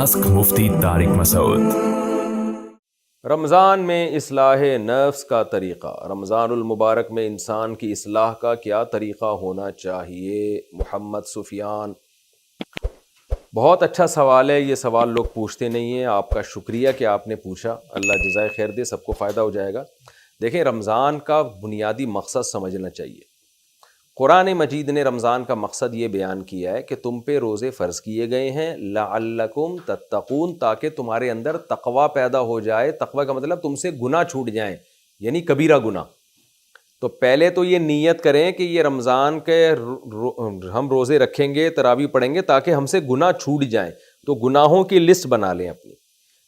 Ask मुफ्ती तारिक मसूद। रमज़ान में इस्लाह नफ्स का तरीक़ा, रमज़ानुल मुबारक में इंसान की इस्लाह का क्या तरीक़ा होना चाहिए? मोहम्मद सुफियान, बहुत अच्छा सवाल है। ये सवाल लोग पूछते नहीं हैं। आपका शुक्रिया कि आपने पूछा, अल्लाह जज़ाए खैर दे, सबको फ़ायदा हो जाएगा। देखें, रमज़ान का बुनियादी मकसद समझना चाहिए। कुरान मजीद ने रमज़ान का मकसद ये बयान किया है कि तुम पे रोज़े फ़र्ज़ किए गए हैं लअल्लकुम तत्तकून, ताकि तुम्हारे अंदर तक़वा पैदा हो जाए। तक़वा का मतलब तुमसे गुनाह छूट जाएं, यानी कबीरा गुनाह। तो पहले तो ये नीयत करें कि ये रमज़ान के हम रोज़े रखेंगे, तरावी पढ़ेंगे ताकि हमसे गुनाह छूट जाएं। तो गुनाहों की लिस्ट बना लें अपनी।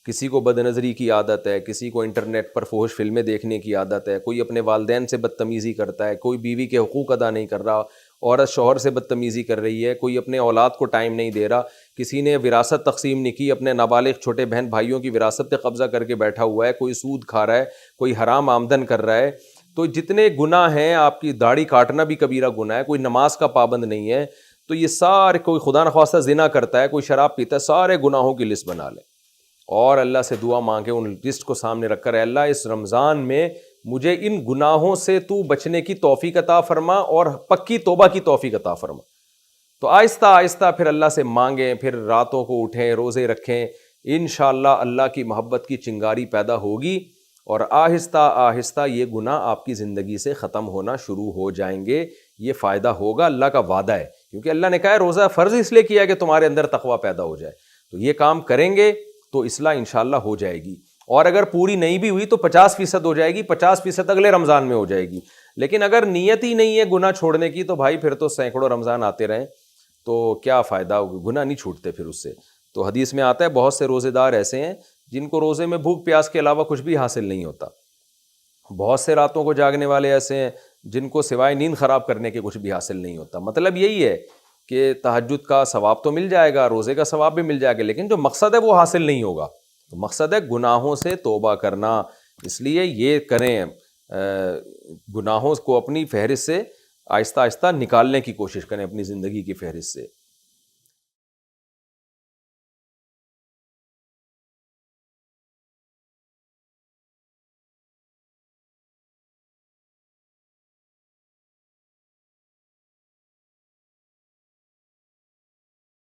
किसी को बदनज़री की आदत है, किसी को इंटरनेट पर फ़ोहश फ़िल्में देखने की आदत है, कोई अपने वालिदैन से बदतमीज़ी करता है, कोई बीवी के हुकूक अदा नहीं कर रहा, औरत शौहर से बदतमीज़ी कर रही है, कोई अपने औलाद को टाइम नहीं दे रहा, किसी ने विरासत तकसीम नहीं की, अपने नाबालिग छोटे बहन भाइयों की विरासत पे कब्ज़ा करके बैठा हुआ है, कोई सूद खा रहा है, कोई हराम आमदन कर रहा है। तो जितने गुनाह हैं, आपकी दाढ़ी काटना भी कबीरा गुनाह है, कोई नमाज का पाबंद नहीं है, तो ये सारे, कोई खुदा न ख्वास्ता ज़िना करता है, कोई शराब पीता है, सारे गुनाहों की लिस्ट बना लें और अल्लाह से दुआ मांगे उन लिस्ट को सामने रखकर, अल्लाह इस रमज़ान में मुझे इन गुनाहों से तू बचने की तौफीक अता फरमा और पक्की तौबा की तौफीक अता फरमा। तो आहिस्ता आहिस्ता फिर अल्लाह से मांगें, फिर रातों को उठें, रोज़े रखें, इंशाअल्लाह अल्लाह की मोहब्बत की चिंगारी पैदा होगी और आहिस्ता आहिस्ता ये गुनाह आपकी ज़िंदगी से ख़त्म होना शुरू हो जाएंगे। ये फ़ायदा होगा, अल्लाह का वादा है, क्योंकि अल्लाह ने कहा है रोज़ा फ़र्ज़ इसलिए किया है कि तुम्हारे अंदर तक़वा पैदा हो जाए। तो ये काम करेंगे तो इस्लाह इंशाअल्लाह हो जाएगी। और अगर पूरी नहीं भी हुई तो 50% हो जाएगी, 50% अगले रमज़ान में हो जाएगी। लेकिन अगर नीयत ही नहीं है गुनाह छोड़ने की, तो भाई फिर तो सैकड़ों रमज़ान आते रहें तो क्या फ़ायदा, गुनाह नहीं छूटते फिर उससे। तो हदीस में आता है बहुत से रोज़ेदार ऐसे हैं जिनको रोज़े में भूख प्यास के अलावा कुछ भी हासिल नहीं होता। बहुत से रातों को जागने वाले ऐसे हैं जिनको सिवाय नींद ख़राब करने के कुछ भी हासिल नहीं होता। मतलब यही है कि तहज्जुद का सवाब तो मिल जाएगा, रोज़े का सवाब भी मिल जाएगा, लेकिन जो मकसद है वो हासिल नहीं होगा। तो मकसद है गुनाहों से तौबा करना। इसलिए ये करें, गुनाहों को अपनी फहरिस्त से आहिस्ता आहिस्ता निकालने की कोशिश करें, अपनी ज़िंदगी की फहरिस्त से।